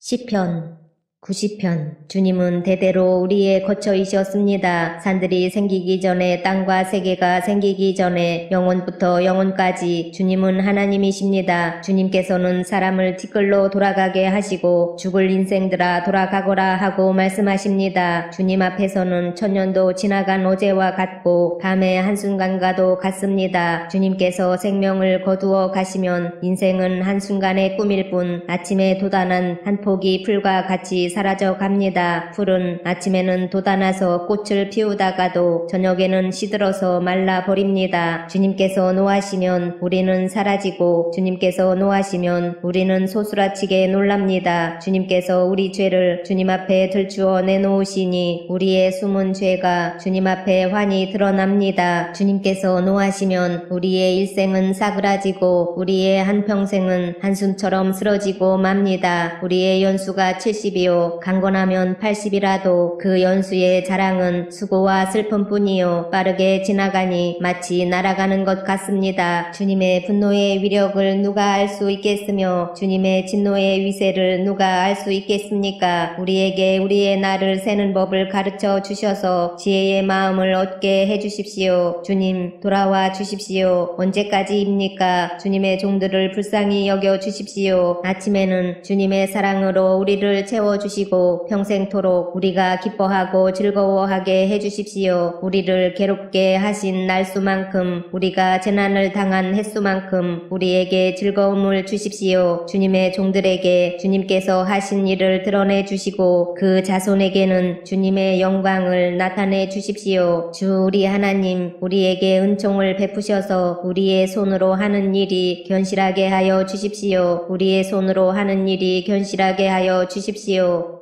시편 90편 주님은 대대로 우리의 거처이셨습니다. 산들이 생기기 전에 땅과 세계가 생기기 전에 영원부터 영원까지 주님은 하나님이십니다. 주님께서는 사람을 티끌로 돌아가게 하시고 죽을 인생들아 돌아가거라 하고 말씀하십니다. 주님 앞에서는 천년도 지나간 어제와 같고 밤의 한순간과도 같습니다. 주님께서 생명을 거두어 가시면 인생은 한순간의 꿈일 뿐 아침에 돋아난 한 폭이 풀과 같이 사라져 갑니다. 풀은 아침에는 돋아나서 꽃을 피우다가도 저녁에는 시들어서 말라버립니다. 주님께서 노하시면 우리는 사라지고 주님께서 노하시면 우리는 소스라치게 놀랍니다. 주님께서 우리 죄를 주님 앞에 들추어 내놓으시니 우리의 숨은 죄가 주님 앞에 환히 드러납니다. 주님께서 노하시면 우리의 일생은 싸그라지고 우리의 한평생은 한숨처럼 쓰러지고 맙니다. 우리의 연수가 70이요 강건하면 80이라도 그 연수의 자랑은 수고와 슬픔뿐이요 빠르게 지나가니 마치 날아가는 것 같습니다. 주님의 분노의 위력을 누가 알 수 있겠으며 주님의 진노의 위세를 누가 알 수 있겠습니까? 우리에게 우리의 날을 세는 법을 가르쳐 주셔서 지혜의 마음을 얻게 해주십시오. 주님 돌아와 주십시오. 언제까지입니까? 주님의 종들을 불쌍히 여겨 주십시오. 아침에는 주님의 사랑으로 우리를 채워주시고 평생토록 우리가 기뻐하고 즐거워하게 해주십시오. 우리를 괴롭게 하신 날수만큼 우리가 재난을 당한 횟수만큼 우리에게 즐거움을 주십시오. 주님의 종들에게 주님께서 하신 일을 드러내 주시고 그 자손에게는 주님의 영광을 나타내 주십시오. 주 우리 하나님 우리에게 은총을 베푸셔서 우리의 손으로 하는 일이 견실하게 하여 주십시오. 우리의 손으로 하는 일이 견실하게 하여 주십시오.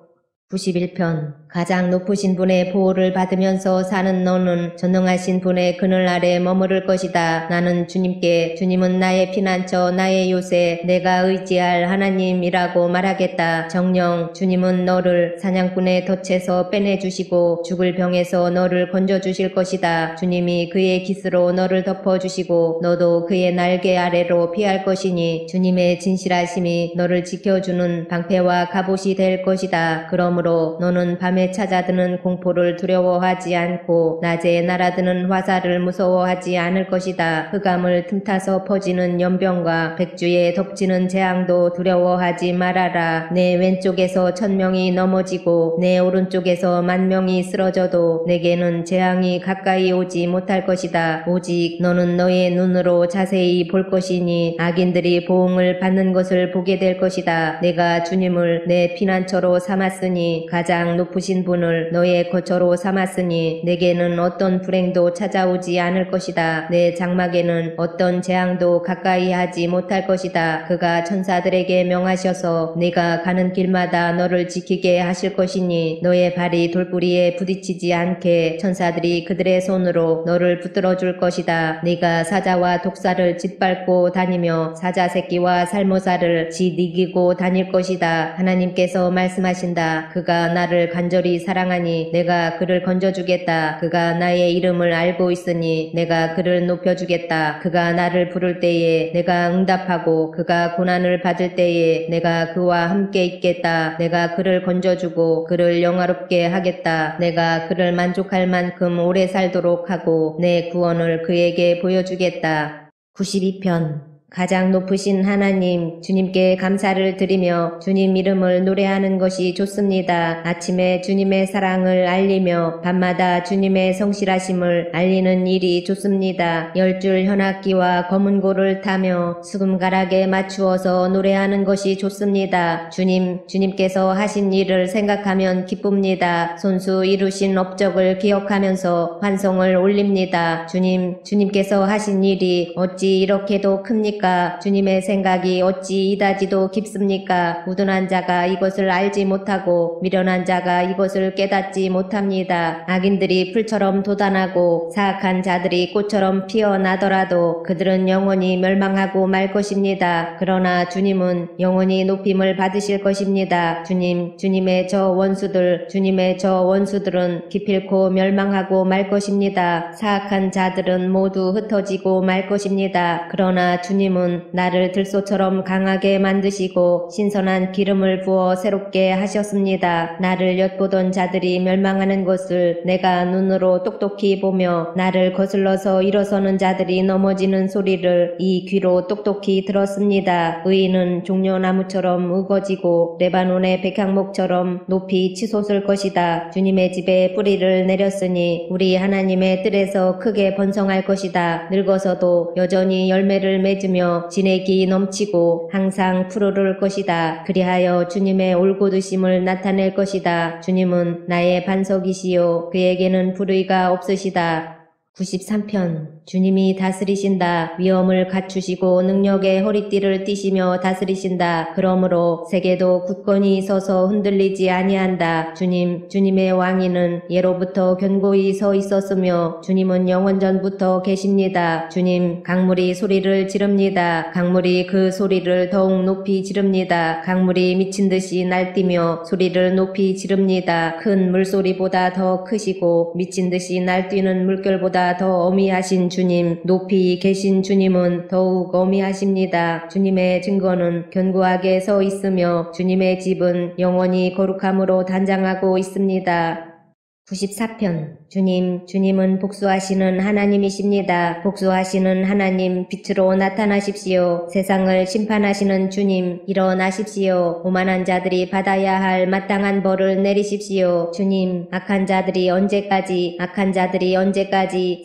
91편 가장 높으신 분의 보호를 받으면서 사는 너는 전능하신 분의 그늘 아래 머무를 것이다. 나는 주님께 주님은 나의 피난처 나의 요새 내가 의지할 하나님이라고 말하겠다. 정녕 주님은 너를 사냥꾼의 덫에서 빼내주시고 죽을 병에서 너를 건져주실 것이다. 주님이 그의 깃으로 너를 덮어주시고 너도 그의 날개 아래로 피할 것이니 주님의 진실하심이 너를 지켜주는 방패와 갑옷이 될 것이다. 그러므로 너는 밤에 찾아드는 공포를 두려워하지 않고 낮에 날아드는 화살을 무서워하지 않을 것이다. 흑암을 틈타서 퍼지는 연병과 백주에 덮치는 재앙도 두려워하지 말아라. 내 왼쪽에서 1000명이 넘어지고 내 오른쪽에서 10,000명이 쓰러져도 내게는 재앙이 가까이 오지 못할 것이다. 오직 너는 너의 눈으로 자세히 볼 것이니 악인들이 보응을 받는 것을 보게 될 것이다. 내가 주님을 내 피난처로 삼았으니 가장 높으신 분을 너의 거처로 삼았으니 내게는 어떤 불행도 찾아오지 않을 것이다. 내 장막에는 어떤 재앙도 가까이 하지 못할 것이다. 그가 천사들에게 명하셔서 네가 가는 길마다 너를 지키게 하실 것이니 너의 발이 돌부리에 부딪히지 않게 천사들이 그들의 손으로 너를 붙들어 줄 것이다. 네가 사자와 독사를 짓밟고 다니며 사자 새끼와 살모사를 짓이기고 다닐 것이다. 하나님께서 말씀하신다. 그가 나를 간절히 사랑하니 내가 그를 건져주겠다. 그가 나의 이름을 알고 있으니 내가 그를 높여주겠다. 그가 나를 부를 때에 내가 응답하고 그가 고난을 받을 때에 내가 그와 함께 있겠다. 내가 그를 건져주고 그를 영화롭게 하겠다. 내가 그를 만족할 만큼 오래 살도록 하고 내 구원을 그에게 보여주겠다. 92편 가장 높으신 하나님 주님께 감사를 드리며 주님 이름을 노래하는 것이 좋습니다. 아침에 주님의 사랑을 알리며 밤마다 주님의 성실하심을 알리는 일이 좋습니다. 10줄 현악기와 검은고를 타며 수금가락에 맞추어서 노래하는 것이 좋습니다. 주님께서 하신 일을 생각하면 기쁩니다. 손수 이루신 업적을 기억하면서 환송을 올립니다. 주님께서 하신 일이 어찌 이렇게도 큽니까? 주님의 생각이 어찌 이다지도 깊습니까? 우둔한 자가 이것을 알지 못하고 미련한 자가 이것을 깨닫지 못합니다. 악인들이 풀처럼 돋아나고 사악한 자들이 꽃처럼 피어나더라도 그들은 영원히 멸망하고 말 것입니다. 그러나 주님은 영원히 높임을 받으실 것입니다. 주님의 저 원수들은 기필코 멸망하고 말 것입니다. 사악한 자들은 모두 흩어지고 말 것입니다. 그러나 주님 주님은 나를 들소처럼 강하게 만드시고 신선한 기름을 부어 새롭게 하셨습니다. 나를 엿보던 자들이 멸망하는 것을 내가 눈으로 똑똑히 보며 나를 거슬러서 일어서는 자들이 넘어지는 소리를 이 귀로 똑똑히 들었습니다. 의인은 종려나무처럼 우거지고 레바논의 백향목처럼 높이 치솟을 것이다. 주님의 집에 뿌리를 내렸으니 우리 하나님의 뜰에서 크게 번성할 것이다. 늙어서도 여전히 열매를 맺으며 진액이 넘치고 항상 푸르를 것이다. 그리하여 주님의 올곧으심을 나타낼 것이다. 주님은 나의 반석이시요 그에게는 불의가 없으시다. 93편 주님이 다스리신다. 위엄을 갖추시고 능력의 허리띠를 띠시며 다스리신다. 그러므로 세계도 굳건히 서서 흔들리지 아니한다. 주님의 왕위는 예로부터 견고히 서 있었으며 주님은 영원전부터 계십니다. 주님, 강물이 소리를 지릅니다. 강물이 그 소리를 더욱 높이 지릅니다. 강물이 미친듯이 날뛰며 소리를 높이 지릅니다. 큰 물소리보다 더 크시고 미친듯이 날뛰는 물결보다 더 어미하신 주님, 높이 계신 주님은 더욱 어미하십니다. 주님의 증거는 견고하게 서 있으며 주님의 집은 영원히 거룩함으로 단장하고 있습니다. 94편 주님은 복수하시는 하나님이십니다. 복수하시는 하나님, 빛으로 나타나십시오. 세상을 심판하시는 주님, 일어나십시오. 오만한 자들이 받아야 할 마땅한 벌을 내리십시오. 주님, 악한 자들이 언제까지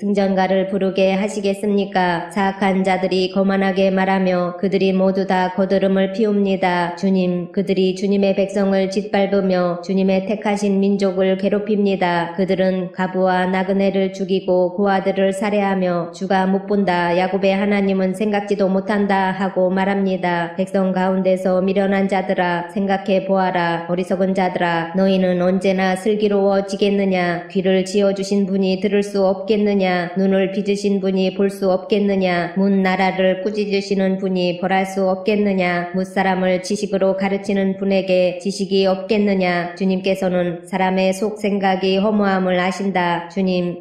승전가를 부르게 하시겠습니까? 사악한 자들이 거만하게 말하며 그들이 모두 다 거드름을 피웁니다. 주님, 그들이 주님의 백성을 짓밟으며 주님의 택하신 민족을 괴롭힙니다. 그들은 가부와 나그네를 죽이고 고아들을 살해하며 주가 못 본다. 야곱의 하나님은 생각지도 못한다 하고 말합니다. 백성 가운데서 미련한 자들아, 생각해 보아라. 어리석은 자들아, 너희는 언제나 슬기로워지겠느냐? 귀를 지어주신 분이 들을 수 없겠느냐? 눈을 빚으신 분이 볼 수 없겠느냐? 문 나라를 꾸짖으시는 분이 벌할 수 없겠느냐? 무사람을 지식으로 가르치는 분에게 지식이 없겠느냐? 주님께서는 사람의 속 생각이 허무함을 아신다.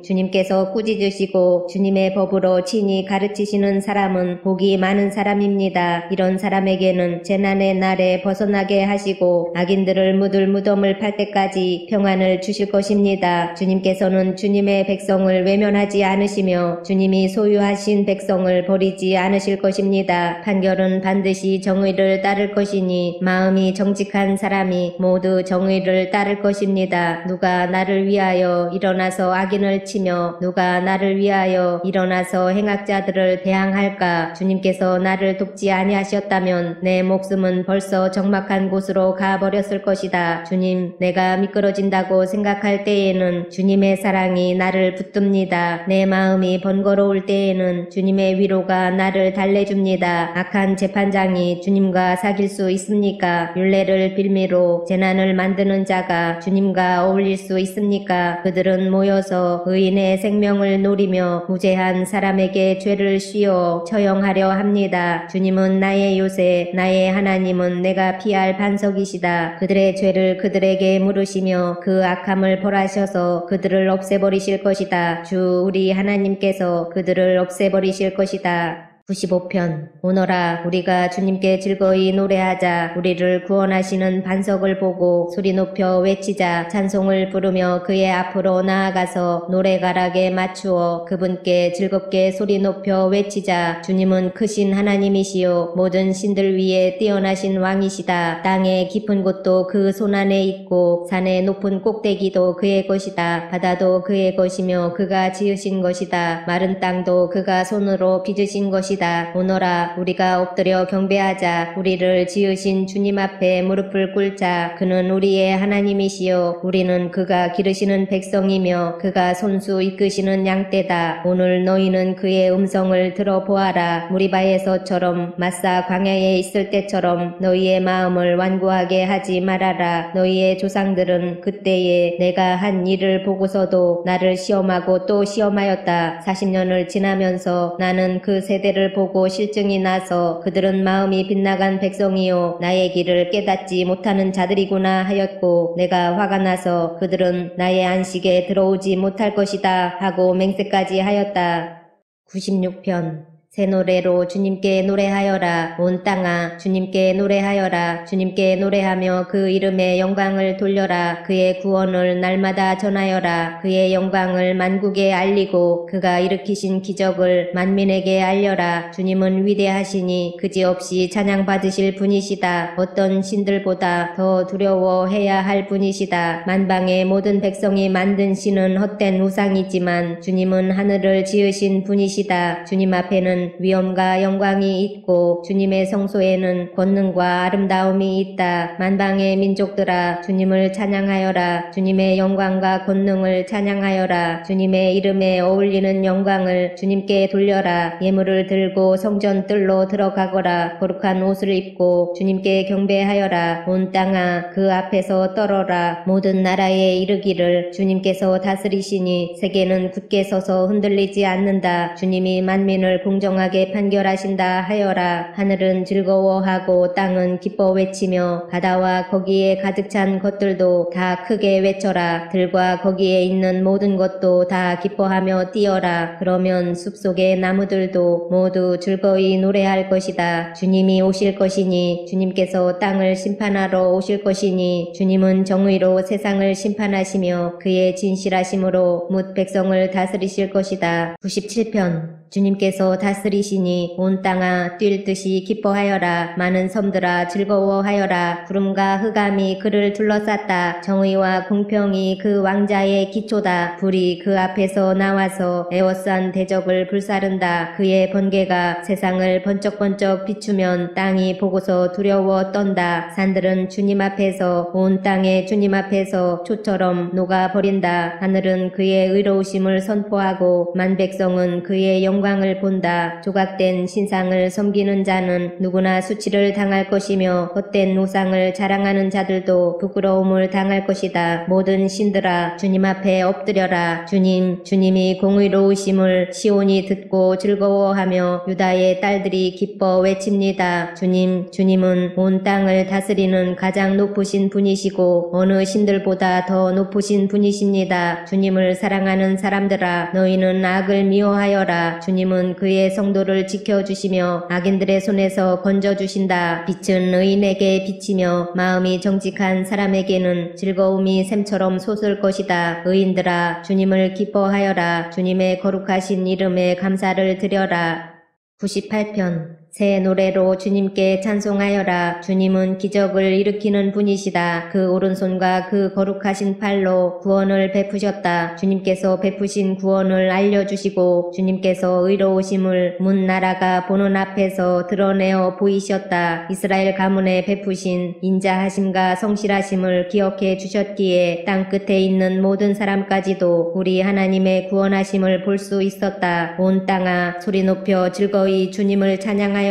주님께서 꾸짖으시고 주님의 법으로 친히 가르치시는 사람은 복이 많은 사람입니다. 이런 사람에게는 재난의 날에 벗어나게 하시고 악인들을 묻을 무덤을 팔 때까지 평안을 주실 것입니다. 주님께서는 주님의 백성을 외면하지 않으시며 주님이 소유하신 백성을 버리지 않으실 것입니다. 판결은 반드시 정의를 따를 것이니 마음이 정직한 사람이 모두 정의를 따를 것입니다. 누가 나를 위하여 일어나서 악인을 치며 누가 나를 위하여 일어나서 행악자들을 대항할까? 주님께서 나를 돕지 아니하셨다면 내 목숨은 벌써 적막한 곳으로 가버렸을 것이다. 주님, 내가 미끄러진다고 생각할 때에는 주님의 사랑이 나를 붙듭니다. 내 마음이 번거로울 때에는 주님의 위로가 나를 달래줍니다. 악한 재판장이 주님과 사귈 수 있습니까? 율례를 빌미로 재난을 만드는 자가 주님과 어울릴 수 있습니까? 그들은 모여서 의인의 생명을 노리며 무죄한 사람에게 죄를 씌워 처형하려 합니다. 주님은 나의 요새, 나의 하나님은 내가 피할 반석이시다. 그들의 죄를 그들에게 물으시며 그 악함을 벌하셔서 그들을 없애버리실 것이다. 주 우리 하나님께서 그들을 없애버리실 것이다. 95편 오너라, 우리가 주님께 즐거이 노래하자. 우리를 구원하시는 반석을 보고 소리 높여 외치자. 찬송을 부르며 그의 앞으로 나아가서 노래가락에 맞추어 그분께 즐겁게 소리 높여 외치자. 주님은 크신 하나님이시요 모든 신들 위에 뛰어나신 왕이시다. 땅의 깊은 곳도 그 손안에 있고 산의 높은 꼭대기도 그의 것이다. 바다도 그의 것이며 그가 지으신 것이다. 마른 땅도 그가 손으로 빚으신 것이다. 오너라, 우리가 엎드려 경배하자. 우리를 지으신 주님 앞에 무릎을 꿇자. 그는 우리의 하나님이시요 우리는 그가 기르시는 백성이며 그가 손수 이끄시는 양떼다. 오늘 너희는 그의 음성을 들어보아라. 무리바에서처럼 마사 광야에 있을 때처럼 너희의 마음을 완고하게 하지 말아라. 너희의 조상들은 그때에 내가 한 일을 보고서도 나를 시험하고 또 시험하였다. 40년을 지나면서 나는 그 세대를 보고 실증이 나서 그들은 마음이 빗나간 백성이요 나의 길을 깨닫지 못하는 자들이구나 하였고, 내가 화가 나서 그들은 나의 안식에 들어오지 못할 것이다 하고 맹세까지 하였다. 96편 새 노래로 주님께 노래하여라. 온 땅아 주님께 노래하여라. 주님께 노래하며 그 이름의 영광을 돌려라. 그의 구원을 날마다 전하여라. 그의 영광을 만국에 알리고 그가 일으키신 기적을 만민에게 알려라. 주님은 위대하시니 그지없이 찬양받으실 분이시다. 어떤 신들보다 더 두려워해야 할 분이시다. 만방의 모든 백성이 만든 신은 헛된 우상이지만 주님은 하늘을 지으신 분이시다. 주님 앞에는 위엄과 영광이 있고 주님의 성소에는 권능과 아름다움이 있다. 만방의 민족들아 주님을 찬양하여라. 주님의 영광과 권능을 찬양하여라. 주님의 이름에 어울리는 영광을 주님께 돌려라. 예물을 들고 성전 뜰로 들어가거라. 거룩한 옷을 입고 주님께 경배하여라. 온 땅아 그 앞에서 떨어라. 모든 나라에 이르기를 주님께서 다스리시니 세계는 굳게 서서 흔들리지 않는다. 주님이 만민을 공정하게 판결하신다 하여라. 하늘은 즐거워하고 땅은 기뻐 외치며 바다와 거기에 가득 찬 것들도 다 크게 외쳐라. 들과 거기에 있는 모든 것도 다 기뻐하며 뛰어라. 그러면 숲속의 나무들도 모두 즐거이 노래할 것이다. 주님이 오실 것이니 주님께서 땅을 심판하러 오실 것이니 주님은 정의로 세상을 심판하시며 그의 진실하심으로 뭇 백성을 다스리실 것이다. 97편 주님께서 다스리시니 온 땅아 뛸 듯이 기뻐하여라. 많은 섬들아 즐거워하여라. 구름과 흑암이 그를 둘러쌌다. 정의와 공평이 그 왕자의 기초다. 불이 그 앞에서 나와서 에워싼 대적을 불사른다. 그의 번개가 세상을 번쩍번쩍 비추면 땅이 보고서 두려워 떤다. 산들은 주님 앞에서 온 땅에 주님 앞에서 초처럼 녹아버린다. 하늘은 그의 의로우심을 선포하고 만 백성은 그의 영광을 본다. 조각된 신상을 섬기는 자는 누구나 수치를 당할 것이며 헛된 우상을 자랑하는 자들도 부끄러움을 당할 것이다. 모든 신들아 주님 앞에 엎드려라. 주님이 공의로우심을 시온이 듣고 즐거워하며 유다의 딸들이 기뻐 외칩니다. 주님은 온 땅을 다스리는 가장 높으신 분이시고 어느 신들보다 더 높으신 분이십니다. 주님을 사랑하는 사람들아 너희는 악을 미워하여라. 주님은 그의 성도를 지켜주시며 악인들의 손에서 건져주신다. 빛은 의인에게 비치며 마음이 정직한 사람에게는 즐거움이 샘처럼 솟을 것이다. 의인들아 주님을 기뻐하여라. 주님의 거룩하신 이름에 감사를 드려라. 98편 새 노래로 주님께 찬송하여라. 주님은 기적을 일으키는 분이시다. 그 오른손과 그 거룩하신 팔로 구원을 베푸셨다. 주님께서 베푸신 구원을 알려주시고 주님께서 의로우심을 문 나라가 보는 앞에서 드러내어 보이셨다. 이스라엘 가문에 베푸신 인자하심과 성실하심을 기억해 주셨기에 땅끝에 있는 모든 사람까지도 우리 하나님의 구원하심을 볼 수 있었다. 온 땅아 소리 높여 즐거이 주님을 찬양하여라.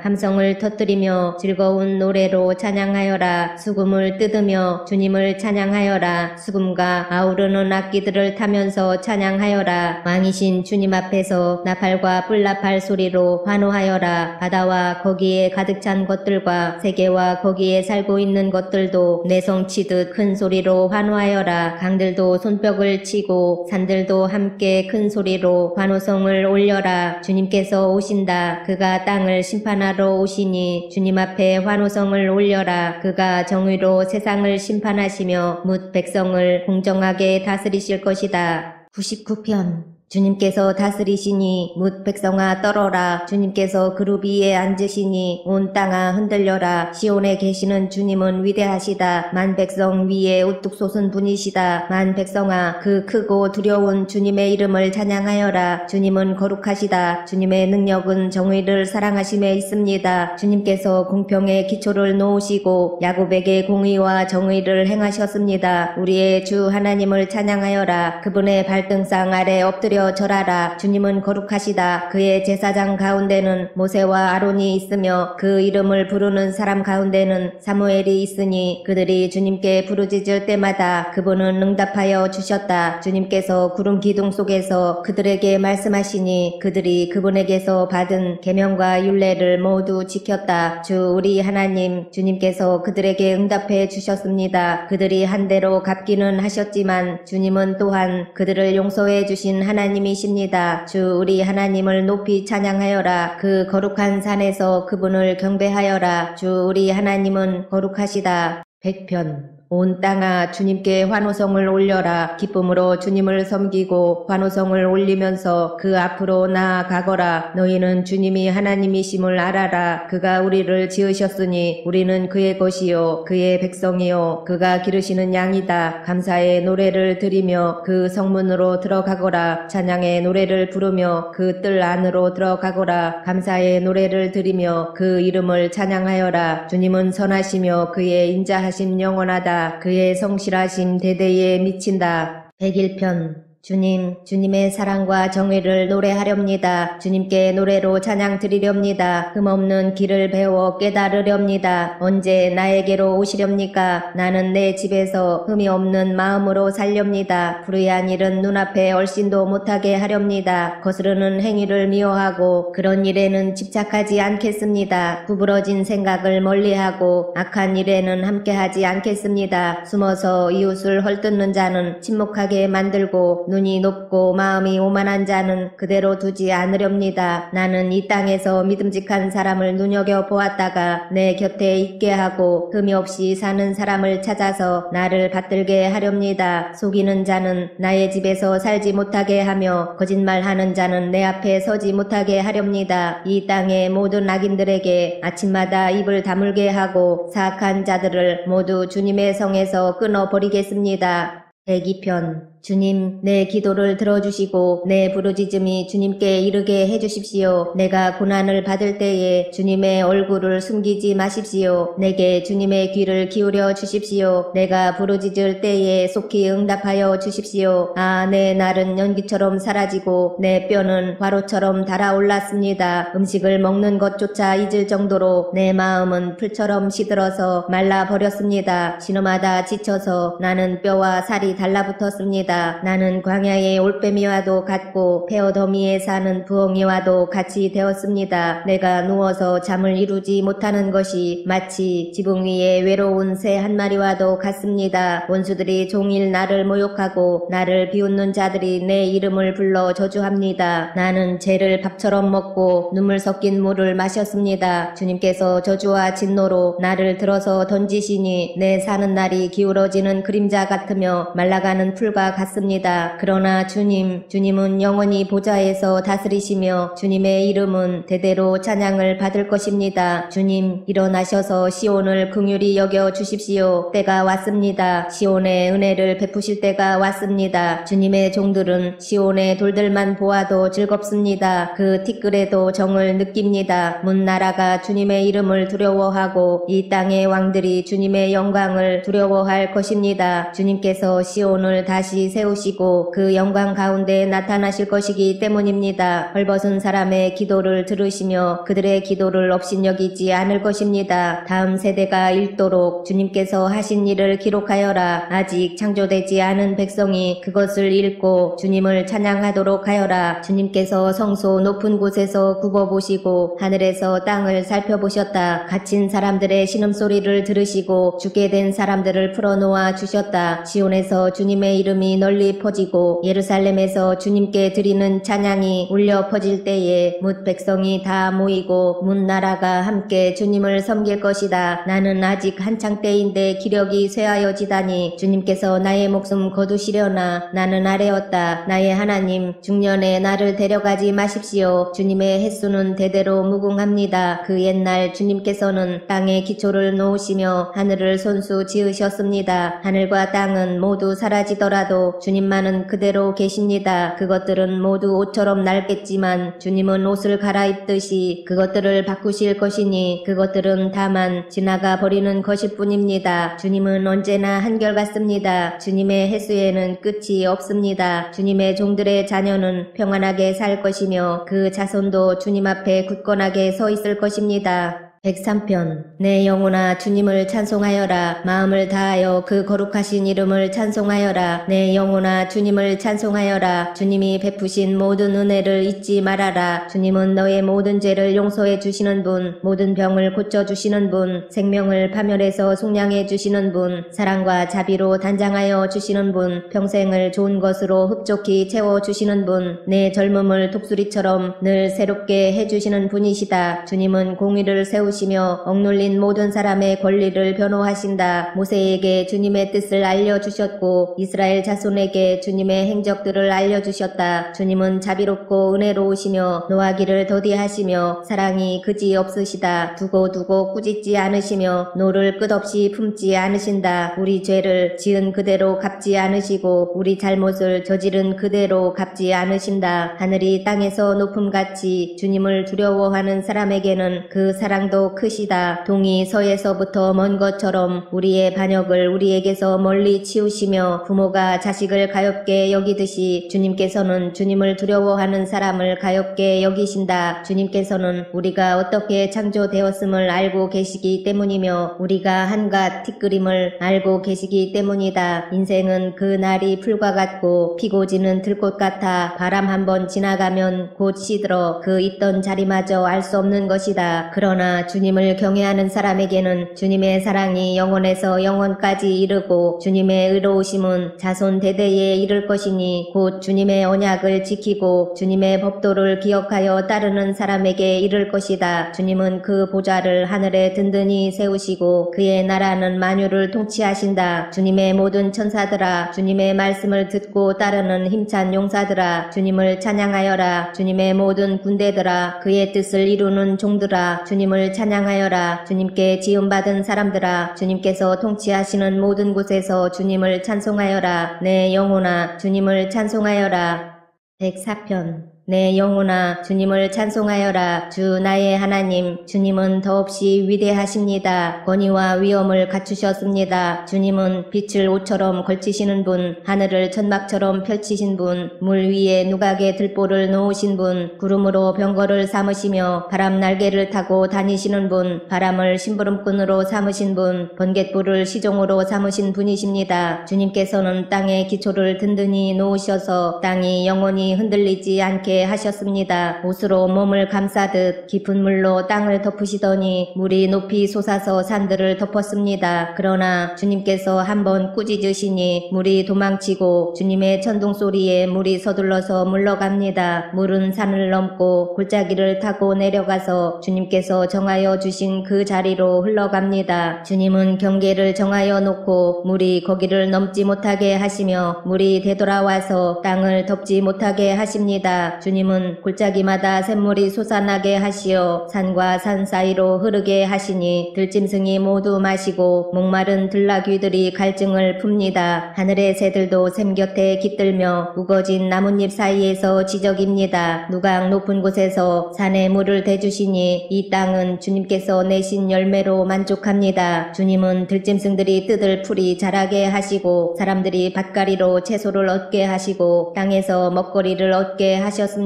함성을 터뜨리며 즐거운 노래로 찬양하여라. 수금을 뜯으며 주님을 찬양하여라. 수금과 아우르는 악기들을 타면서 찬양하여라. 왕이신 주님 앞에서 나팔과 뿔나팔 소리로 환호하여라. 바다와 거기에 가득 찬 것들과 세계와 거기에 살고 있는 것들도 내성치듯 큰 소리로 환호하여라. 강들도 손뼉을 치고 산들도 함께 큰 소리로 환호성을 올려라. 주님께서 오신다. 그가 땅을 심판하러 오시니 주님 앞에 환호성을 올려라. 그가 정의로 세상을 심판하시며 뭇 백성을 공정하게 다스리실 것이다. 99편 주님께서 다스리시니 뭇 백성아 떨어라. 주님께서 그룹 위에 앉으시니 온 땅아 흔들려라. 시온에 계시는 주님은 위대하시다. 만 백성 위에 우뚝 솟은 분이시다. 만 백성아 그 크고 두려운 주님의 이름을 찬양하여라. 주님은 거룩하시다. 주님의 능력은 정의를 사랑하심에 있습니다. 주님께서 공평의 기초를 놓으시고 야곱에게 공의와 정의를 행하셨습니다. 우리의 주 하나님을 찬양하여라. 그분의 발등상 아래 엎드려 절하라. 주님은 거룩하시다. 그의 제사장 가운데는 모세와 아론이 있으며 그 이름을 부르는 사람 가운데는 사무엘이 있으니 그들이 주님께 부르짖을 때마다 그분은 응답하여 주셨다. 주님께서 구름 기둥 속에서 그들에게 말씀하시니 그들이 그분에게서 받은 계명과 율례를 모두 지켰다. 주 우리 하나님 주님께서 그들에게 응답해 주셨습니다. 그들이 한 대로 갚기는 하셨지만 주님은 또한 그들을 용서해 주신 하나님 하나님이십니다. 주 우리 하나님을 높이 찬양하여라. 그 거룩한 산에서 그분을 경배하여라. 주 우리 하나님은 거룩하시다. 100편. 온 땅아 주님께 환호성을 올려라. 기쁨으로 주님을 섬기고 환호성을 올리면서 그 앞으로 나아가거라. 너희는 주님이 하나님이심을 알아라. 그가 우리를 지으셨으니 우리는 그의 것이요 그의 백성이요 그가 기르시는 양이다. 감사의 노래를 드리며 그 성문으로 들어가거라. 찬양의 노래를 부르며 그 뜰 안으로 들어가거라. 감사의 노래를 드리며 그 이름을 찬양하여라. 주님은 선하시며 그의 인자하심 영원하다. 그의 성실하심 대대에 미친다. 101편. 주님의 사랑과 정의를 노래하렵니다. 주님께 노래로 찬양 드리렵니다. 흠없는 길을 배워 깨달으렵니다. 언제 나에게로 오시렵니까? 나는 내 집에서 흠이 없는 마음으로 살렵니다. 불의한 일은 눈앞에 얼씬도 못하게 하렵니다. 거스르는 행위를 미워하고 그런 일에는 집착하지 않겠습니다. 구부러진 생각을 멀리하고 악한 일에는 함께하지 않겠습니다. 숨어서 이웃을 헐뜯는 자는 침묵하게 만들고 눈이 높고 마음이 오만한 자는 그대로 두지 않으렵니다. 나는 이 땅에서 믿음직한 사람을 눈여겨보았다가 내 곁에 있게 하고 흠이 없이 사는 사람을 찾아서 나를 받들게 하렵니다. 속이는 자는 나의 집에서 살지 못하게 하며 거짓말하는 자는 내 앞에 서지 못하게 하렵니다. 이 땅의 모든 악인들에게 아침마다 입을 다물게 하고 사악한 자들을 모두 주님의 성에서 끊어버리겠습니다. 102편. 주님, 내 기도를 들어주시고 내 부르짖음이 주님께 이르게 해주십시오. 내가 고난을 받을 때에 주님의 얼굴을 숨기지 마십시오. 내게 주님의 귀를 기울여 주십시오. 내가 부르짖을 때에 속히 응답하여 주십시오. 아, 내 날은 연기처럼 사라지고 내 뼈는 화로처럼 달아올랐습니다. 음식을 먹는 것조차 잊을 정도로 내 마음은 풀처럼 시들어서 말라버렸습니다. 신음하다 지쳐서 나는 뼈와 살이 달라붙었습니다. 나는 광야의 올빼미와도 같고 폐허더미에 사는 부엉이와도 같이 되었습니다. 내가 누워서 잠을 이루지 못하는 것이 마치 지붕 위에 외로운 새 한 마리와도 같습니다. 원수들이 종일 나를 모욕하고 나를 비웃는 자들이 내 이름을 불러 저주합니다. 나는 죄를 밥처럼 먹고 눈물 섞인 물을 마셨습니다. 주님께서 저주와 진노로 나를 들어서 던지시니 내 사는 날이 기울어지는 그림자 같으며 말라가는 풀과 같습니다. 그러나 주님은 영원히 보좌에서 다스리시며 주님의 이름은 대대로 찬양을 받을 것입니다. 주님, 일어나셔서 시온을 긍휼히 여겨 주십시오. 때가 왔습니다. 시온의 은혜를 베푸실 때가 왔습니다. 주님의 종들은 시온의 돌들만 보아도 즐겁습니다. 그 티끌에도 정을 느낍니다. 문 나라가 주님의 이름을 두려워하고 이 땅의 왕들이 주님의 영광을 두려워할 것입니다. 주님께서 시온을 다시 세우시고 그 영광 가운데 나타나실 것이기 때문입니다. 헐벗은 사람의 기도를 들으시며 그들의 기도를 업신여기지 않을 것입니다. 다음 세대가 읽도록 주님께서 하신 일을 기록하여라. 아직 창조되지 않은 백성이 그것을 읽고 주님을 찬양하도록 하여라. 주님께서 성소 높은 곳에서 굽어보시고 하늘에서 땅을 살펴보셨다. 갇힌 사람들의 신음소리를 들으시고 죽게 된 사람들을 풀어놓아 주셨다. 시온에서 주님의 이름이 널리 퍼지고 예루살렘에서 주님께 드리는 찬양이 울려 퍼질 때에 뭇 백성이 다 모이고 문 나라가 함께 주님을 섬길 것이다. 나는 아직 한창 때인데 기력이 쇠하여지다니 주님께서 나의 목숨 거두시려나. 나는 아뢰었다. 나의 하나님, 중년에 나를 데려가지 마십시오. 주님의 횟수는 대대로 무궁합니다. 그 옛날 주님께서는 땅에 기초를 놓으시며 하늘을 손수 지으셨습니다. 하늘과 땅은 모두 사라지더라도 주님만은 그대로 계십니다. 그것들은 모두 옷처럼 낡겠지만 주님은 옷을 갈아입듯이 그것들을 바꾸실 것이니 그것들은 다만 지나가 버리는 것일 뿐입니다. 주님은 언제나 한결같습니다. 주님의 횟수에는 끝이 없습니다. 주님의 종들의 자녀는 평안하게 살 것이며 그 자손도 주님 앞에 굳건하게 서 있을 것입니다. 103편 내 영혼아 주님을 찬송하여라. 마음을 다하여 그 거룩하신 이름을 찬송하여라. 내 영혼아 주님을 찬송하여라. 주님이 베푸신 모든 은혜를 잊지 말아라. 주님은 너의 모든 죄를 용서해 주시는 분, 모든 병을 고쳐주시는 분, 생명을 파멸해서 속량해 주시는 분, 사랑과 자비로 단장하여 주시는 분, 평생을 좋은 것으로 흡족히 채워주시는 분, 내 젊음을 독수리처럼 늘 새롭게 해주시는 분이시다. 주님은 공의를 세우시며 억눌린 모든 사람의 권리를 변호하신다. 모세에게 주님의 뜻을 알려주셨고 이스라엘 자손에게 주님의 행적들을 알려주셨다. 주님은 자비롭고 은혜로우시며 노하기를 더디하시며 사랑이 그지없으시다. 두고 꾸짖지 않으시며 노를 끝없이 품지 않으신다. 우리 죄를 지은 그대로 갚지 않으시고 우리 잘못을 저지른 그대로 갚지 않으신다. 하늘이 땅에서 높음같이 주님을 두려워하는 사람에게는 그 사랑도 크시다. 동이 서에서부터 먼 것처럼 우리의 반역을 우리에게서 멀리 치우시며 부모가 자식을 가엾게 여기듯이 주님께서는 주님을 두려워하는 사람을 가엾게 여기신다. 주님께서는 우리가 어떻게 창조되었음을 알고 계시기 때문이며 우리가 한갓 티끌임을 알고 계시기 때문이다. 인생은 그 날이 풀과 같고 피고 지는 들꽃 같아 바람 한번 지나가면 곧 시들어 그 있던 자리마저 알 수 없는 것이다. 그러나 주님을 경외하는 사람에게는 주님의 사랑이 영원에서 영원까지 이르고 주님의 의로우심은 자손 대대에 이를 것이니 곧 주님의 언약을 지키고 주님의 법도를 기억하여 따르는 사람에게 이를 것이다. 주님은 그 보좌를 하늘에 든든히 세우시고 그의 나라는 만유를 통치하신다. 주님의 모든 천사들아 주님의 말씀을 듣고 따르는 힘찬 용사들아 주님을 찬양하여라. 주님의 모든 군대들아 그의 뜻을 이루는 종들아 주님을 찬양하여라. 주님께 지음받은 사람들아 주님께서 통치하시는 모든 곳에서 주님을 찬송하여라. 내 영혼아 주님을 찬송하여라. 104편 내 영혼아 주님을 찬송하여라. 주 나의 하나님 주님은 더없이 위대하십니다. 권위와 위엄을 갖추셨습니다. 주님은 빛을 옷처럼 걸치시는 분, 하늘을 천막처럼 펼치신 분, 물 위에 누각의 들보를 놓으신 분, 구름으로 병거를 삼으시며 바람 날개를 타고 다니시는 분, 바람을 심부름꾼으로 삼으신 분, 번갯불을 시종으로 삼으신 분이십니다. 주님께서는 땅의 기초를 든든히 놓으셔서 땅이 영원히 흔들리지 않게 하셨습니다. 옷으로 몸을 감싸듯 깊은 물로 땅을 덮으시더니 물이 높이 솟아서 산들을 덮었습니다. 그러나 주님께서 한번 꾸짖으시니 물이 도망치고 주님의 천둥 소리에 물이 서둘러서 물러갑니다. 물은 산을 넘고 골짜기를 타고 내려가서 주님께서 정하여 주신 그 자리로 흘러갑니다. 주님은 경계를 정하여 놓고 물이 거기를 넘지 못하게 하시며 물이 되돌아와서 땅을 덮지 못하게 하십니다. 주님은 골짜기마다 샘물이 솟아나게 하시어 산과 산 사이로 흐르게 하시니 들짐승이 모두 마시고 목마른 들나귀들이 갈증을 풉니다. 하늘의 새들도 샘 곁에 깃들며 우거진 나뭇잎 사이에서 지저깁니다. 누각 높은 곳에서 산에 물을 대주시니 이 땅은 주님께서 내신 열매로 만족합니다. 주님은 들짐승들이 뜯을 풀이 자라게 하시고 사람들이 밭가리로 채소를 얻게 하시고 땅에서 먹거리를 얻게 하셨습니다.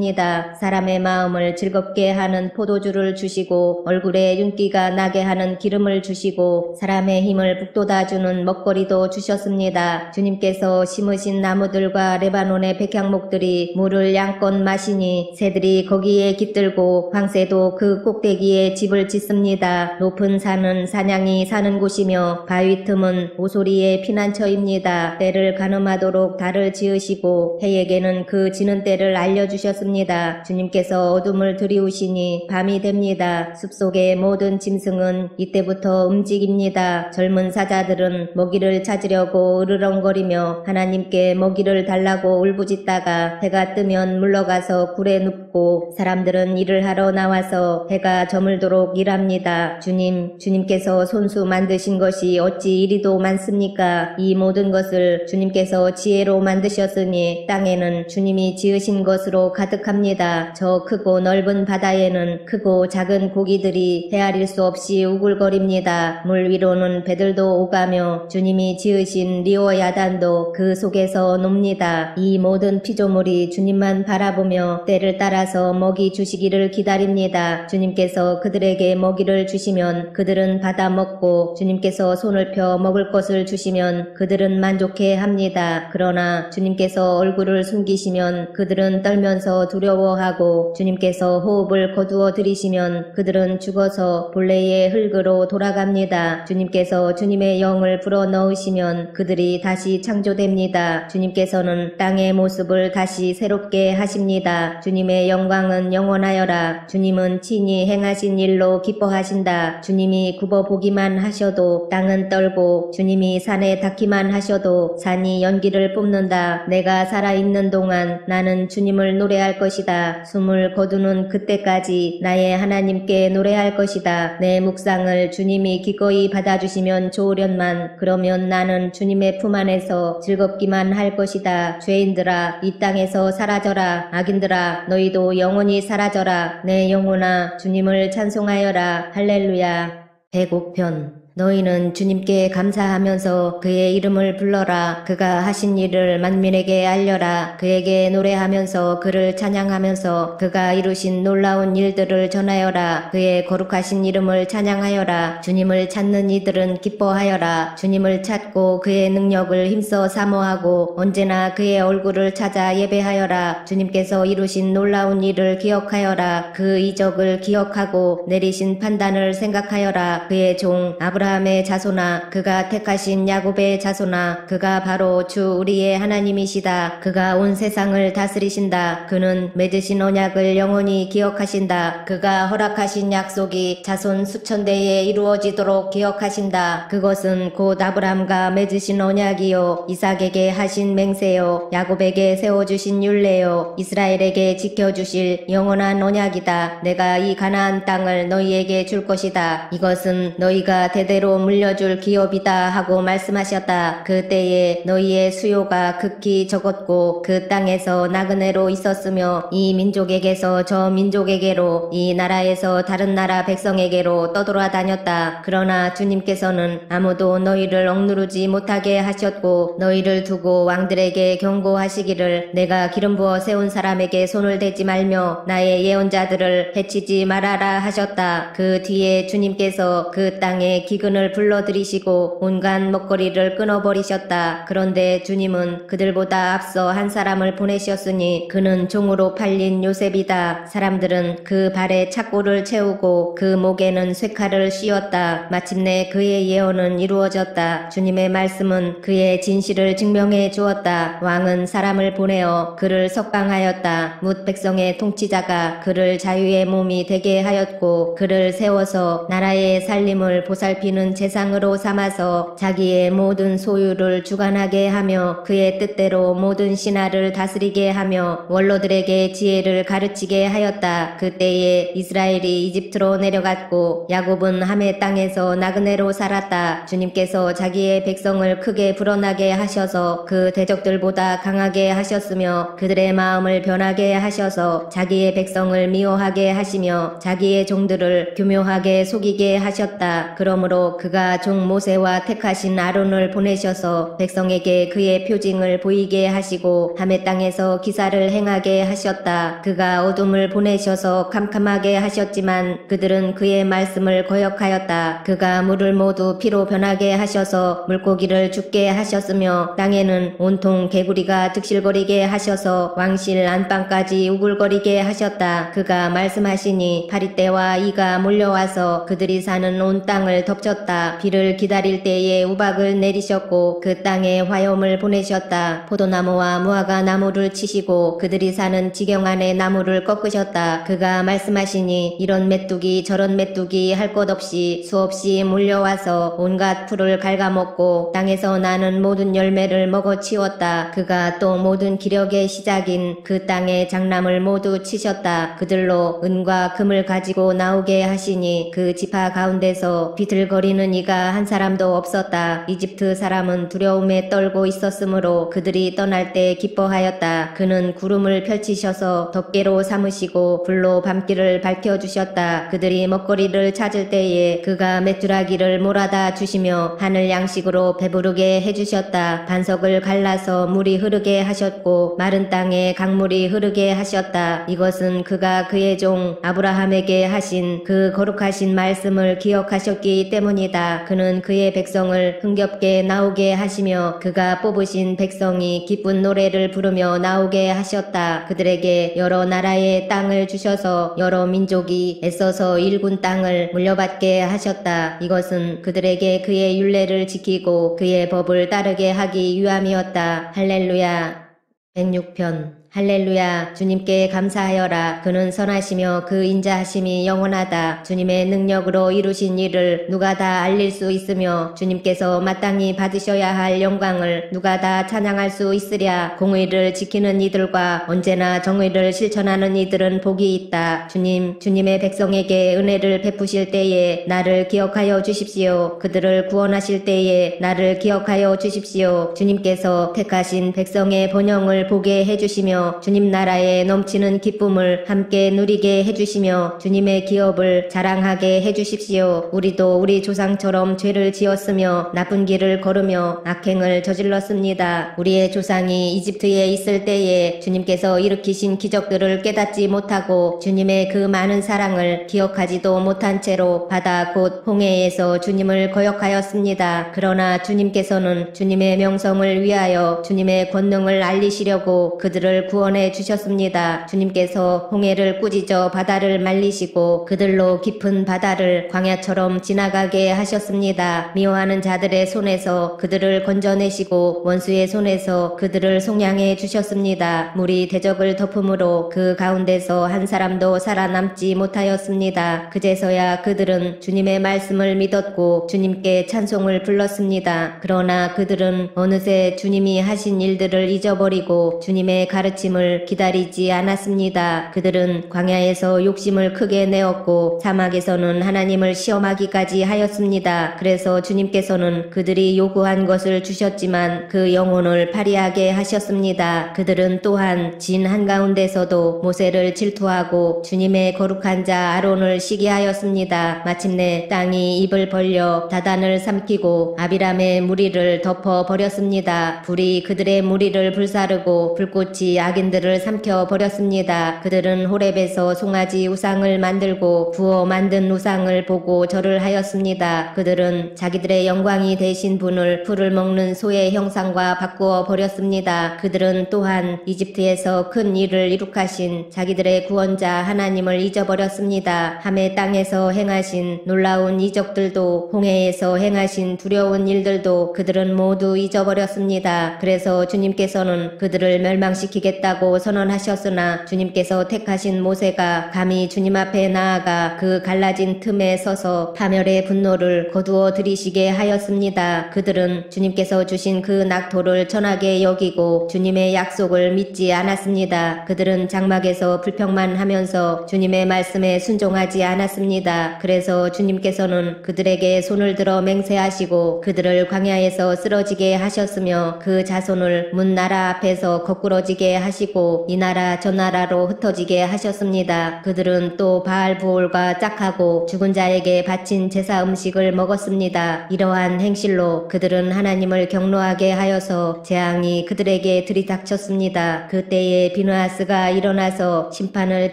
사람의 마음을 즐겁게 하는 포도주를 주시고 얼굴에 윤기가 나게 하는 기름을 주시고 사람의 힘을 북돋아주는 먹거리도 주셨습니다. 주님께서 심으신 나무들과 레바논의 백향목들이 물을 양껏 마시니 새들이 거기에 깃들고 황새도 그 꼭대기에 집을 짓습니다. 높은 산은 사냥이 사는 곳이며 바위 틈은 오소리의 피난처입니다. 때를 가늠하도록 달을 지으시고 해에게는 그 지는 때를 알려주셨습니다. 주님께서 어둠을 들이우시니 밤이 됩니다. 숲속의 모든 짐승은 이때부터 움직입니다. 젊은 사자들은 먹이를 찾으려고 으르렁거리며 하나님께 먹이를 달라고 울부짖다가 해가 뜨면 물러가서 굴에 눕고 사람들은 일을 하러 나와서 해가 저물도록 일합니다. 주님께서 손수 만드신 것이 어찌 이리도 많습니까? 이 모든 것을 주님께서 지혜로 만드셨으니 땅에는 주님이 지으신 것으로 가득합니다. 저 크고 넓은 바다에는 크고 작은 고기들이 헤아릴 수 없이 우글거립니다. 물 위로는 배들도 오가며 주님이 지으신 리오야단도 그 속에서 놉니다. 이 모든 피조물이 주님만 바라보며 때를 따라서 먹이 주시기를 기다립니다. 주님께서 그들에게 먹이를 주시면 그들은 받아 먹고 주님께서 손을 펴 먹을 것을 주시면 그들은 만족해 합니다. 그러나 주님께서 얼굴을 숨기시면 그들은 떨면서 두려워하고 주님께서 호흡을 거두어 들이시면 그들은 죽어서 본래의 흙으로 돌아갑니다. 주님께서 주님의 영을 불어넣으시면 그들이 다시 창조됩니다. 주님께서는 땅의 모습을 다시 새롭게 하십니다. 주님의 영광은 영원하여라. 주님은 친히 행하신 일로 기뻐하신다. 주님이 굽어보기만 하셔도 땅은 떨고 주님이 산에 닿기만 하셔도 산이 연기를 뿜는다. 내가 살아있는 동안 나는 주님을 노래할 것이다. 숨을 거두는 그때까지 나의 하나님께 노래할 것이다. 내 묵상을 주님이 기꺼이 받아주시면 좋으련만 그러면 나는 주님의 품 안에서 즐겁기만 할 것이다. 죄인들아 이 땅에서 사라져라. 악인들아 너희도 영원히 사라져라. 내 영혼아 주님을 찬송하여라. 할렐루야. 배곡편. 너희는 주님께 감사하면서 그의 이름을 불러라. 그가 하신 일을 만민에게 알려라. 그에게 노래하면서 그를 찬양하면서 그가 이루신 놀라운 일들을 전하여라. 그의 거룩하신 이름을 찬양하여라. 주님을 찾는 이들은 기뻐하여라. 주님을 찾고 그의 능력을 힘써 사모하고 언제나 그의 얼굴을 찾아 예배하여라. 주님께서 이루신 놀라운 일을 기억하여라. 그 이적을 기억하고 내리신 판단을 생각하여라. 그의 종 아브라함의 자손아 그가 택하신 야곱의 자손아 그가 바로 주 우리의 하나님이시다. 그가 온 세상을 다스리신다. 그는 맺으신 언약을 영원히 기억하신다. 그가 허락하신 약속이 자손 수천대에 이루어지도록 기억하신다. 그것은 곧 아브라함과 맺으신 언약이요 이삭에게 하신 맹세요 야곱에게 세워주신 율례요 이스라엘에게 지켜주실 영원한 언약이다. 내가 이 가나안 땅을 너희에게 줄 것이다. 이것은 너희가 대대로 물려줄 기업이다 하고 말씀하셨다. 그때에 너희의 수요가 극히 적었고 그 땅에서 나그네로 있었으며 이 민족에게서 저 민족에게로 이 나라에서 다른 나라 백성에게로 떠돌아다녔다. 그러나 주님께서는 아무도 너희를 억누르지 못하게 하셨고 너희를 두고 왕들에게 경고하시기를 내가 기름 부어 세운 사람에게 손을 대지 말며 나의 예언자들을 해치지 말아라 하셨다. 그 뒤에 주님께서 그 땅에 기근을 불러들이시고 온갖 먹거리를 끊어버리셨다. 그런데 주님은 그들보다 앞서 한 사람을 보내셨으니 그는 종으로 팔린 요셉이다. 사람들은 그 발에 착고를 채우고 그 목에는 쇠칼을 씌웠다. 마침내 그의 예언은 이루어졌다. 주님의 말씀은 그의 진실을 증명해 주었다. 왕은 사람을 보내어 그를 석방하였다. 뭇 백성의 통치자가 그를 자유의 몸이 되게 하였고 그를 세워서 나라의 살림을 보살피는 재상으로 삼아서 자기의 모든 소유를 주관하게 하며 그의 뜻대로 모든 신하를 다스리게 하며 원로들에게 지혜를 가르치게 하였다. 그때에 이스라엘이 이집트로 내려갔고 야곱은 함의 땅에서 나그네로 살았다. 주님께서 자기의 백성을 크게 불어나게 하셔서 그 대적들보다 강하게 하셨으며 그들의 마음을 변하게 하셔서 자기의 백성을 미워하게 하시며 자기의 종들을 교묘하게 속이게 하셨다. 그러므로 그가 종 모세와 택하신 아론을 보내셔서 백성에게 그의 표징을 보이게 하시고 함의 땅에서 기사를 행하게 하셨다. 그가 어둠을 보내셔서 캄캄하게 하셨지만 그들은 그의 말씀을 거역하였다. 그가 물을 모두 피로 변하게 하셔서 물고기를 죽게 하셨으며 땅에는 온통 개구리가 득실거리게 하셔서 왕실 안방까지 우글거리게 하셨다. 그가 말씀하시니 파리떼와 이가 몰려와서 그들이 사는 온 땅을 덮쳤다. 비를 기다릴 때에 우박을 내리셨고 그 땅에 화염을 보내셨다. 포도나무와 무화과 나무를 치시고 그들이 사는 지경 안에 나무를 꺾으셨다. 그가 말씀하시니 이런 메뚜기 저런 메뚜기 할 것 없이 수없이 몰려와서 온갖 풀을 갉아먹고 땅에서 나는 모든 열매를 먹어치웠다. 그가 또 모든 기력의 시작인 그 땅의 장남을 모두 치셨다. 그들로 은과 금을 가지고 나오게 하시니 그 지파 가운데서 비틀거리 버리는 이가 한 사람도 없었다. 이집트 사람은 두려움에 떨고 있었으므로 그들이 떠날 때 기뻐하였다. 그는 구름을 펼치셔서 덮개로 삼으시고 불로 밤길을 밝혀주셨다. 그들이 먹거리를 찾을 때에 그가 메뚜라기를 몰아다 주시며 하늘 양식으로 배부르게 해주셨다. 반석을 갈라서 물이 흐르게 하셨고 마른 땅에 강물이 흐르게 하셨다. 이것은 그가 그의 종 아브라함에게 하신 그 거룩하신 말씀을 기억하셨기 때문이다. 그는 그의 백성을 흥겹게 나오게 하시며 그가 뽑으신 백성이 기쁜 노래를 부르며 나오게 하셨다. 그들에게 여러 나라의 땅을 주셔서 여러 민족이 애써서 일군 땅을 물려받게 하셨다. 이것은 그들에게 그의 율례를 지키고 그의 법을 따르게 하기 위함이었다. 할렐루야. 106편 할렐루야. 주님께 감사하여라. 그는 선하시며 그 인자하심이 영원하다. 주님의 능력으로 이루신 일을 누가 다 알릴 수 있으며 주님께서 마땅히 받으셔야 할 영광을 누가 다 찬양할 수 있으랴. 공의를 지키는 이들과 언제나 정의를 실천하는 이들은 복이 있다. 주님의 백성에게 은혜를 베푸실 때에 나를 기억하여 주십시오. 그들을 구원하실 때에 나를 기억하여 주십시오. 주님께서 택하신 백성의 번영을 보게 해주시며 주님 나라에 넘치는 기쁨을 함께 누리게 해주시며 주님의 기업을 자랑하게 해주십시오. 우리도 우리 조상처럼 죄를 지었으며 나쁜 길을 걸으며 악행을 저질렀습니다. 우리의 조상이 이집트에 있을 때에 주님께서 일으키신 기적들을 깨닫지 못하고 주님의 그 많은 사랑을 기억하지도 못한 채로 바다 곧 홍해에서 주님을 거역하였습니다. 그러나 주님께서는 주님의 명성을 위하여 주님의 권능을 알리시려고 그들을 구원해 주셨습니다. 주님께서 홍해를 꾸짖어 바다를 말리시고 그들로 깊은 바다를 광야처럼 지나가게 하셨습니다. 미워하는 자들의 손에서 그들을 건져내시고 원수의 손에서 그들을 속량해 주셨습니다. 물이 대적을 덮음으로 그 가운데서 한 사람도 살아남지 못하였습니다. 그제서야 그들은 주님의 말씀을 믿었고 주님께 찬송을 불렀습니다. 그러나 그들은 어느새 주님이 하신 일들을 잊어버리고 주님의 가르침을 기다리지 않았습니다. 그들은 광야에서 욕심을 크게 내었고 사막에서는 하나님을 시험하기까지 하였습니다. 그래서 주님께서는 그들이 요구한 것을 주셨지만 그 영혼을 파리하게 하셨습니다. 그들은 또한 진 한가운데서도 모세를 질투하고 주님의 거룩한 자 아론을 시기하였습니다. 마침내 땅이 입을 벌려 다단을 삼키고 아비람의 무리를 덮어 버렸습니다. 불이 그들의 무리를 불사르고 불꽃이 악인들을 삼켜 버렸습니다. 그들은 호렙에서 송아지 우상을 만들고 구워 만든 우상을 보고 절을 하였습니다. 그들은 자기들의 영광이 되신 분을 풀을 먹는 소의 형상과 바꾸어 버렸습니다. 그들은 또한 이집트에서 큰 일을 이룩하신 자기들의 구원자 하나님을 잊어버렸습니다. 함의 땅에서 행하신 놀라운 이적들도 홍해에서 행하신 두려운 일들도 그들은 모두 잊어버렸습니다. 그래서 주님께서는 그들을 멸망시키겠다고 선언하셨으나 주님께서 택하신 모세가 감히 주님 앞에 나아가 그 갈라진 틈에 서서 파멸의 분노를 거두어 들이시게 하였습니다. 그들은 주님께서 주신 그 낙토를 천하게 여기고 주님의 약속을 믿지 않았습니다. 그들은 장막에서 불평만 하면서 주님의 말씀에 순종하지 않았습니다. 그래서 주님께서는 그들에게 손을 들어 맹세하시고 그들을 광야에서 쓰러지게 하셨으며 그 자손을 문 나라 앞에서 거꾸러지게 하시고 이 나라 저 나라로 흩어지게 하셨습니다. 그들은 또 바알부올과 짝하고 죽은 자에게 바친 제사 음식을 먹었습니다. 이러한 행실로 그들은 하나님을 경노하게 하여서 재앙이 그들에게 들이닥쳤습니다. 그때에 비느하스가 일어나서 심판을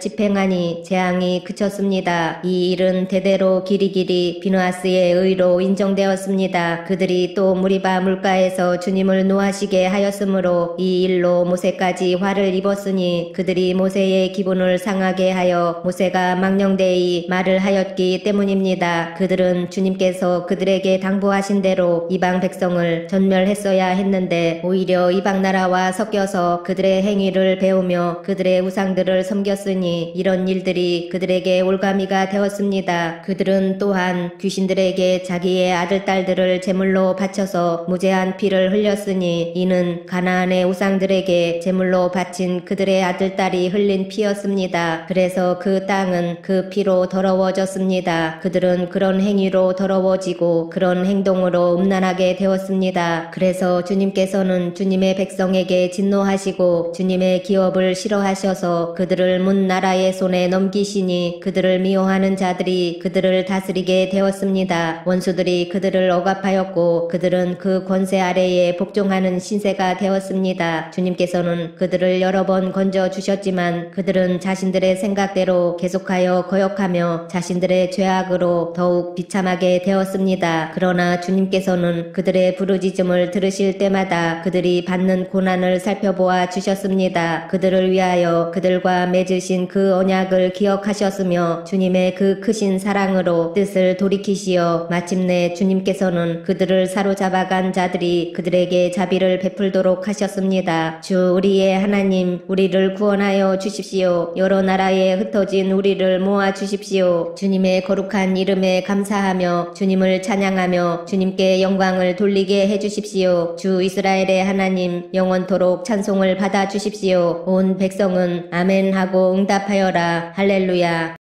집행하니 재앙이 그쳤습니다. 이 일은 대대로 길이길이 비느하스의 의로 인정되었습니다. 그들이 또 무리바 물가에서 주님을 노하시게 하였으므로 이 일로 모세까지 화를 입었으니 그들이 모세의 기분을 상하게 하여 모세가 망령되이 말을 하였기 때문입니다. 그들은 주님께서 그들에게 당부하신 대로 이방 백성을 전멸했어야 했는데 오히려 이방 나라와 섞여서 그들의 행위를 배우며 그들의 우상들을 섬겼으니 이런 일들이 그들에게 올가미가 되었습니다. 그들은 또한 귀신들에게 자기의 아들 딸들을 제물로 바쳐서 무죄한 피를 흘렸으니 이는 가나안의 우상들에게 제물로 제사로 바친 그들의 아들딸이 흘린 피였습니다. 그래서 그 땅은 그 피로 더러워졌습니다. 그들은 그런 행위로 더러워지고 그런 행동으로 음란하게 되었습니다. 그래서 주님께서는 주님의 백성에게 진노하시고 주님의 기업을 싫어하셔서 그들을 문 나라의 손에 넘기시니 그들을 미워하는 자들이 그들을 다스리게 되었습니다. 원수들이 그들을 억압하였고 그들은 그 권세 아래에 복종하는 신세가 되었습니다. 주님께서는 그들을 여러 번 건져 주셨지만 그들은 자신들의 생각대로 계속하여 거역하며 자신들의 죄악으로 더욱 비참하게 되었습니다. 그러나 주님께서는 그들의 부르짖음을 들으실 때마다 그들이 받는 고난을 살펴보아 주셨습니다. 그들을 위하여 그들과 맺으신 그 언약을 기억하셨으며 주님의 그 크신 사랑으로 뜻을 돌이키시어 마침내 주님께서는 그들을 사로잡아간 자들이 그들에게 자비를 베풀도록 하셨습니다. 주 우리의 하나님, 우리를 구원하여 주십시오. 여러 나라에 흩어진 우리를 모아 주십시오. 주님의 거룩한 이름에 감사하며 주님을 찬양하며 주님께 영광을 돌리게 해주십시오. 주 이스라엘의 하나님, 영원토록 찬송을 받아 주십시오. 온 백성은 아멘 하고 응답하여라. 할렐루야.